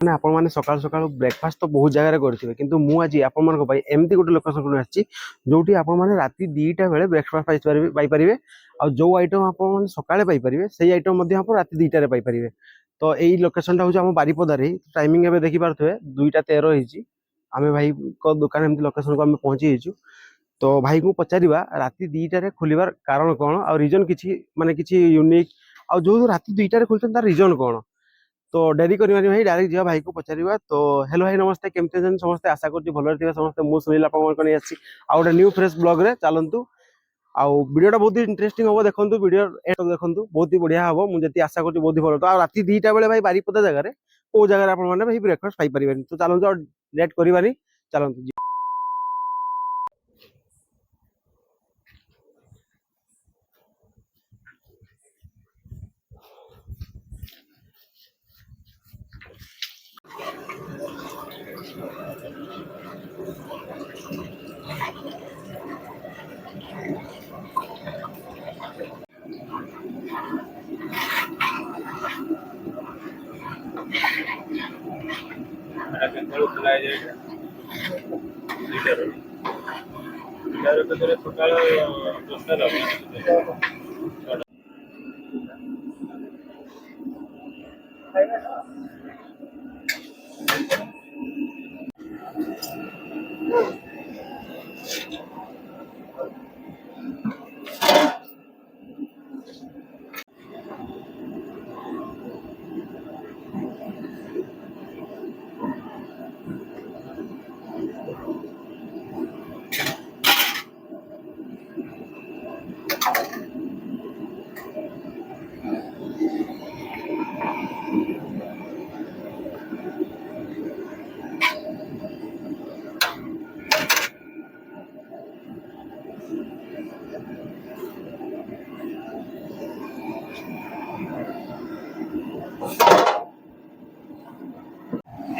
ମାନେ ଆପଣମାନେ ସକାଳୁ ସକାଳୁ ବ୍ରେକଫାଷ୍ଟ ତ ବହୁତ ଜାଗାରେ କରିଥିବେ, କିନ୍ତୁ ମୁଁ ଆଜି ଆପଣମାନଙ୍କ ପାଇଁ ଏମିତି ଗୋଟେ ଲୋକେସନକୁ ଆସିଛି ଯୋଉଠି ଆପଣମାନେ ରାତି 2ଟା ବେଳେ ବ୍ରେକଫାଷ୍ଟ ପାଇପାରିବେ। ଆଉ ଯୋଉ ଆଇଟମ ଆପଣମାନେ ସକାଳେ ପାଇପାରିବେ ସେଇ ଆଇଟମ ମଧ୍ୟ ଆପଣ ରାତି 2ଟାରେ ପାଇପାରିବେ। ତ ଏଇ ଲୋକେସନଟା ହଉଛି ଆମ ବାରିପଦାରେ। ଟାଇମିଂ ଏବେ ଦେଖିପାରୁଥିବେ 2ଟା 13 ହେଇଛି। ଆମେ ଭାଇଙ୍କ ଦୋକାନ ଏମିତି ଲୋକେସନକୁ ଆମେ ପହଞ୍ଚି ଯାଇଛୁ। ତ ଭାଇଙ୍କୁ ପଚାରିବା ରାତି 2ଟାରେ ଖୋଲିବାର କାରଣ କ'ଣ, ଆଉ ରିଜନ କିଛି ମାନେ କିଛି ୟୁନିକ୍, ଆଉ ଯୋଉ ରାତି 2ଟାରେ ଖୋଲୁଛନ୍ତି ତାର ରିଜନ କ'ଣ। तो डेरी करवानी भाई डायरेक्ट जा भाई को पचारिबा। तो हेलो भाई नमस्ते, केमते जन समस्त आशा करछि भलरे थिबा समस्त। मु सुनील आपन कोन आछि आ गोटे न्यू फ्रेश ब्लॉग रे चलंतु। आ वीडियोटा बहुत ही इंटरेस्टिंग हो, देखंतु वीडियो एट देखंतु, बहुत ही बढ़िया हो। मु जति आशा करछि बहुत ही भलो। तो आ राती 2टा बेले भाई बारीपदा जगह रे ओ जगह रे आपन माने भाई ब्रेकफास्ट पाई परिबेनी। तो चलंतु आ लेट करबानी, चलंतु।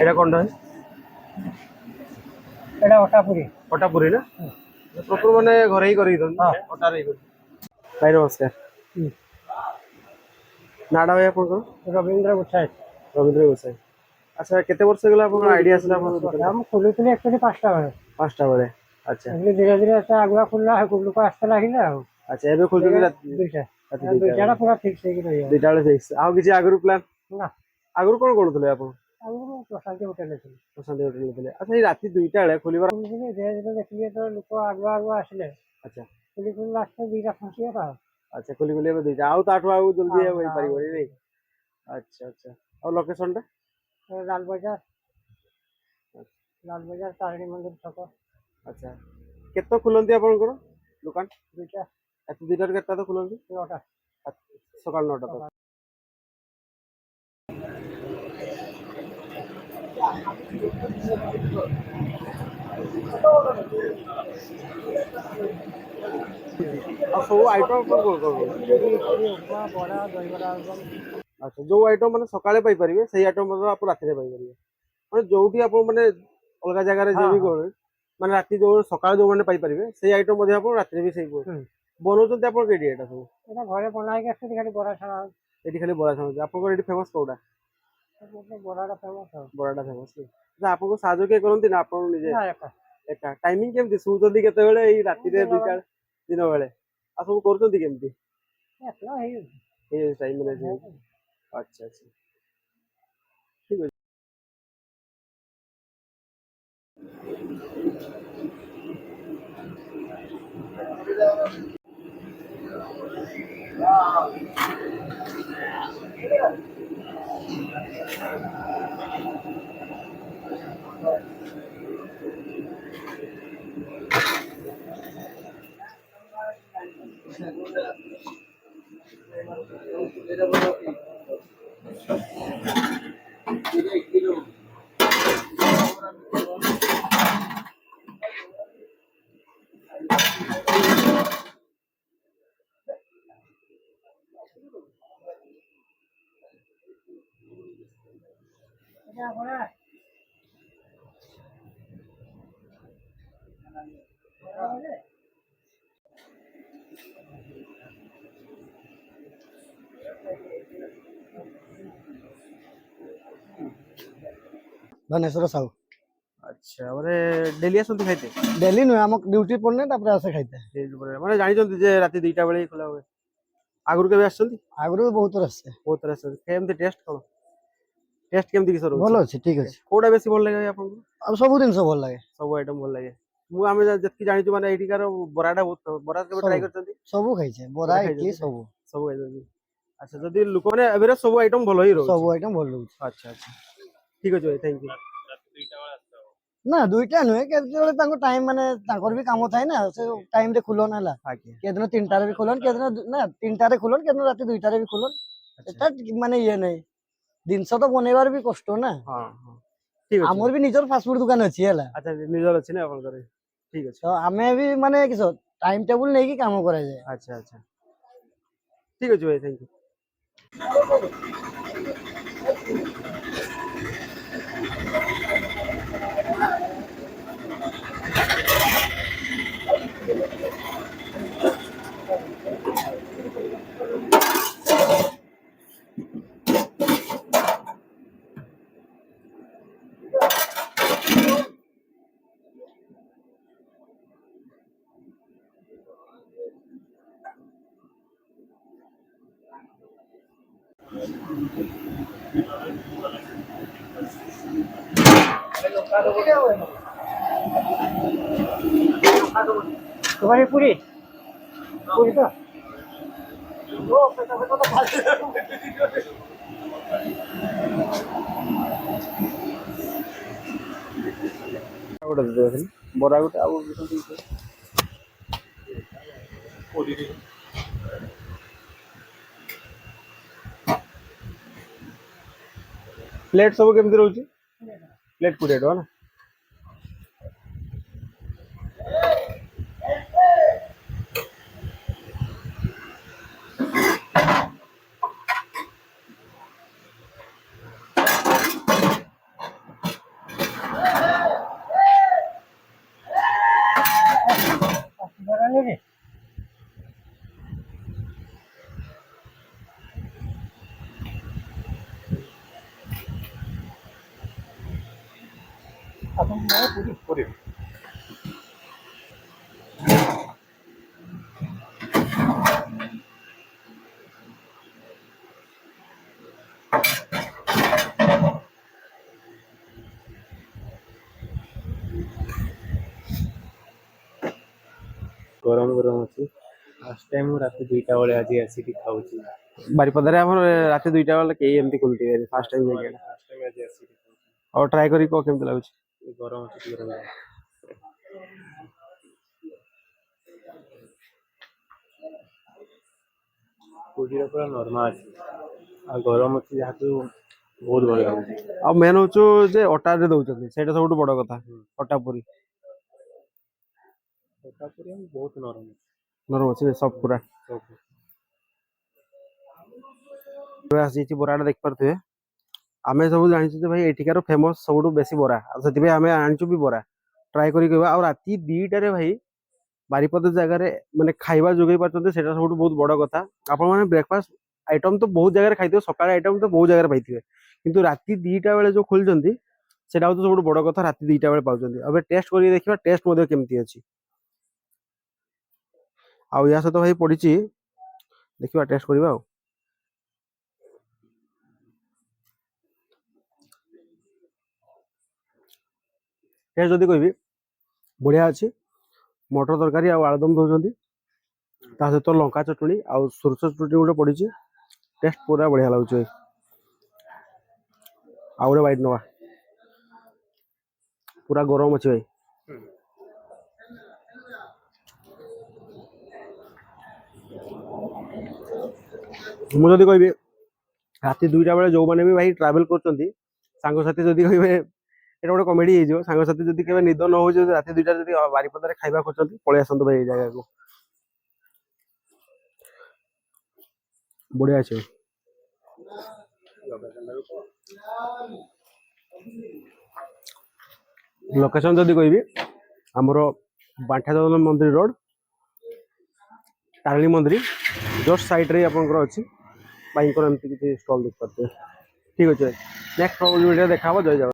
एटा कोन है? एटा अटापुरी ना प्रॉपर माने घर ही करी दन। हां अटा रे कर भाई नमस्कार। नाडा भाई आपन रविंद्र गोसाई। रविंद्र गोसाई। अच्छा केते वर्ष गेला आपन आईडिया आसला आपन? हम खोलुतले एक्चुअली 5टा बेले। अच्छा धीरे धीरे ऐसा आगुआ खुलला है, लोक आस्ते लागिला। अच्छा एबे खोल के रात 2टा पूरा फिक्स है कि रही है। 2टा बेले फिक्स। आउ किछि आगरु प्लान ना आगरु कोन करथले आपन? आगु प्रशांति होटल है। प्रशांति होटल लेथले। अच्छा ई राती 2टा बेले खोलिबार धीरे धीरे देखिए तो लोक आगुआ आसले। अच्छा खुली लास्ट 2टा फंसिया था। अच्छा खोली एबे 2टा आउ ताठो आउ जल्दी होई परिबो रे। अच्छा अच्छा और लोकेशन टा लाल बाजार तारिणी मंदिर छक। अच्छा केतो खुलंती आपनकर दुकान? 2टा राती 2टा रे केता तो खुलंती? 9टा सकाळ 9टा तक। आ सब आइटम अपन उपमा बड़ा दहीबड़ा आलुदम। अच्छा जो आइटम माने सकाळे पाई परिबे सेही आइटम मतलब आप राती रे पाई परिबे। माने जोठी आप माने अलगा जगह रे जे भी कोन माने राती जो सकाळे जो माने पाई परिबे सेही आइटम मध्ये आप राती रे भी सेही को बनौचंती आप केडी एटा सब? एटा घरे बनाई के आसे खाली बड़ा छाना। एटी खाली बड़ा छानु आपन एटी फेमस कोडा? बड़ाटा फेमस है। बड़ाटा फेमस जे आपन को साजो के करंती ना आपन निजे? ना एका एका टाइमिंग केमती सुजंती केते बेले एई राती रे 2टा दिन बेले आ सब करचंती केमती? एकला है ए टाइम मैनेज। अच्छा अच्छा ठीक है। क्या बड़ा ଧନେଶ୍ୱର ସାହୁ। ଆଚ୍ଛା ମାନେ ଡେଲି ଆସନ୍ତି ଖାଇତେ? ଡେଲି ନୁହେଁ, ଆମ ଡ୍ୟୁଟି ପଡିଲେ ତାପରେ ଆସେ ଖାଇତେ। ମାନେ ଜାଣିଛନ୍ତି ଯେ ରାତି 2ଟା ବେଳେ ଖୋଲା ହୁଏ? ଆଗରୁ କେବେ ଆସିଛନ୍ତି? ଆଗରୁ ବହୁତ ଥର ଆସିছে। ବହୁତ ଥର ଆସିଛନ୍ତି। କେମିତି ଟେଷ୍ଟ କଣ? ଟେଷ୍ଟ କେମିତି କିସ ରହୁଛି? ଭଲ ଅଛି, ଠିକ ଅଛି। କୋଉଟା ବେଶୀ ଭଲ ଲାଗେ ଆପଣଙ୍କୁ? ଆଉ ସବୁ ଜିନିଷ ଭଲ ଲାଗେ। ସବୁ ଆଇଟମ ଭଲ ଲାଗେ। ଆମେ ଯେତିକି ଜାଣିଛୁ ମାନେ ଏଇଠିକାର ବରାଟା ବହୁତ ବରା କେବେ ଟ୍ରାଏ କରିଛନ୍ତି? ସବୁ ଖାଇଛେ, ବରା ଇଡଲି ସବୁ। ସବୁ ଖାଇଛନ୍ତି। ଆଚ୍ଛା ଯଦି ଲୋକମାନେ ଏବେ ସବୁ ଆଇଟମ ଭଲ ହିଁ ରହୁଛି? ସବୁ ଆଇଟମ ଭଲ ରହୁଛି। ଆଚ୍ଛା ଆଚ୍ଛା ଠିକ ଅଛି ଭାଇ, ଥ୍ୟାଙ୍କ ୟୁ। ନା 2ଟା ନୁହେଁ, କେତେବେଳେ ତାଙ୍କ ଟାଇମ ମାନେ ତାଙ୍କର ବି କାମ ଥାଏ ନା, ସେ ଟାଇମ ରେ ଖୁଲନ ହେଲା। ଆଜ୍ଞା କେଦିନ 3ଟାରେ ବି ଖୁଲନ, କେଦିନ ନା 3ଟାରେ ଖୁଲନ, କେଦିନ ରାତି 2ଟାରେ ବି ଖୁଲନ। ଏଟା ମାନେ ଇଏ ନାହିଁ, ଜିନିଷ ତ ବନେଇବାର ବି କଷ୍ଟ ନା। ହଁ ହଁ ଠିକ ଅଛି। ଆମର ବି ନିଜର ଫାଷ୍ଟଫୁଡ ଦୋକାନ ଅଛି ହେଲା। ଆଚ୍ଛା ନିଜର ଅଛି ନା ଆପଣଙ୍କର? ଠିକ ଅଛି। ତ ଆମେ ବି ମାନେ କିସ ଟାଇମ ଟେବୁଲ ନେଇକି କାମ କରାଯାଏ। ଆଚ୍ଛା ଆଚ୍ଛା ଠିକ ଅଛି ଭାଇ, ଥ୍ୟାଙ୍କ ୟୁ। तुम्हारी पूरी पूरी तो ଗୋଟେ ଦେଇଦେଲି ବରା ଗୋଟେ ଆଉ ପ୍ଲେଟ୍ ସବୁ କେମିତି ରହୁଛି? ପ୍ଲେଟ୍ 20 ଟଙ୍କା ନା? बरा नहीं अपन पूरी पूरी गरम गरम अच्छी फास्ट टाइम रात 2टा बेले आज आसिक खाऊँ ବାରିପଦାରେ ଆମର ରାତି 2ଟା ବେଳେ କେହି ଏମିତି ଖୋଲୁଥିବେ ଫାଷ୍ଟ ଟାଇମ୍ ଯାଇକି ଏଇଟା। फास्ट टाइम आज आसिक ଆଉ ଟ୍ରାଏ କରି କହ କେମିତି ଲାଗୁଛି? गरम अच्छी गरम पूरी पूरा नॉर्मल अच्छी गरम अच्छी जहाँ बहुत भल लगे। ଆଉ ମେନ୍ ହଉଛୁ ଯେ ଅଟାରେ ଦଉଛନ୍ତି, ସେଇଟା ସବୁଠୁ ବଡ କଥା। ଅଟା ପୁରୀ बहुत नरम ନରମ ଅଛି ସଫ୍ଟ ପୁରା। ଏବେ ଆସିଛି ବରାଟା ଦେଖିପାରୁଥିବେ। ଆମେ ସବୁ ଜାଣିଛୁ ଯେ ଭାଇ ଏଠିକାର ଫେମସ ସବୁଠୁ ବେଶୀ ବରା, ଆଉ ସେଥିପାଇଁ ଆମେ ଆଣିଛୁ ବି ବରା ଟ୍ରାଏ କରି କହିବା। ଆଉ ରାତି 2ଟାରେ ଭାଇ ବାରିପଦା ଜାଗାରେ ମାନେ ଖାଇବା ଯୋଗାଇ ପାରୁଛନ୍ତି, ସେଇଟା ସବୁଠୁ ବହୁତ ବଡ କଥା। ଆପଣ ମାନେ ବ୍ରେକଫାଷ୍ଟ ଆଇଟମ ତ ବହୁତ ଜାଗାରେ ଖାଇଥିବେ, ସକାଳେ ଆଇଟମ ତ ବହୁତ ଜାଗାରେ ପାଇଥିବେ, କିନ୍ତୁ ରାତି 2ଟା ବେଳେ ଯୋଉ ଖୋଲିଛନ୍ତି ସେଇଟା ହଉଛି ସବୁଠୁ ବଡ କଥା। ରାତି 2ଟା ବେଳେ ପାଉଛନ୍ତି। ଏବେ ଟେଷ୍ଟ କରିକି ଦେଖିବା ଟେଷ୍ଟ ମଧ୍ୟ କେମିତି ଅଛି। ଆଉ ୟା ସହିତ ଭାଇ ପଡିଛି, ଦେଖିବା ଟେଷ୍ଟ କରିବା। ଆଉ ଟେଷ୍ଟ ଯଦି କହିବି ବଢିଆ ଅଛି। ମଟର ତରକାରୀ ଆଉ ଆଳୁଦମ ଦଉଛନ୍ତି, ତା ସହିତ ଲଙ୍କା ଚଟଣି ଆଉ ସୋରିଷ ଚଟଣି ଗୋଟେ ପଡିଛି। ଟେଷ୍ଟ ପୁରା ବଢିଆ ଲାଗୁଛି ଭାଇ। ଆଉ ଗୋଟେ ବାଇଟ୍ ନବା, ପୁରା ଗରମ ଅଛି ଭାଇ। ମୁଁ ଯଦି କହିବି ରାତି 2ଟା ବେଳେ ଯୋଉମାନେ ବି ଭାଇ ଟ୍ରାଭେଲ କରୁଛନ୍ତି, ସାଙ୍ଗସାଥି ଯଦି କହିବେ ଏଇଟା ଗୋଟେ କମେଡି ହେଇଯିବ। ସାଙ୍ଗସାଥି ଯଦି କେବେ ନିଦ ନ ହଉଛି, ଯଦି ରାତି 2ଟା ଯଦି ବାରିପଦାରେ ଖାଇବା କରୁଛନ୍ତି, ପଳେଇ ଆସନ୍ତୁ ଭାଇ ଏଇ ଜାଗାକୁ, ବଢିଆ ଅଛି। ଲୋକେସନ ଯଦି କହିବି ଆମର ବାଣ୍ଟା ଜଗନ୍ନାଥ ମନ୍ଦିର ରୋଡ, ତାରିଣୀ ମନ୍ଦିର ଜଷ୍ଟ ସାଇଡରେ ଆପଣଙ୍କର ଅଛି। ଭାଇଙ୍କର ଏମିତି କିଛି ଷ୍ଟଲ ଦେଖିପାରୁଥିବେ। ଠିକ ଅଛି ଭାଇ, ନେକ୍ସଟ ଭିଡ଼ିଓ ଦେଖା ହବ। ଜୟ ଜଗନ୍ନାଥ।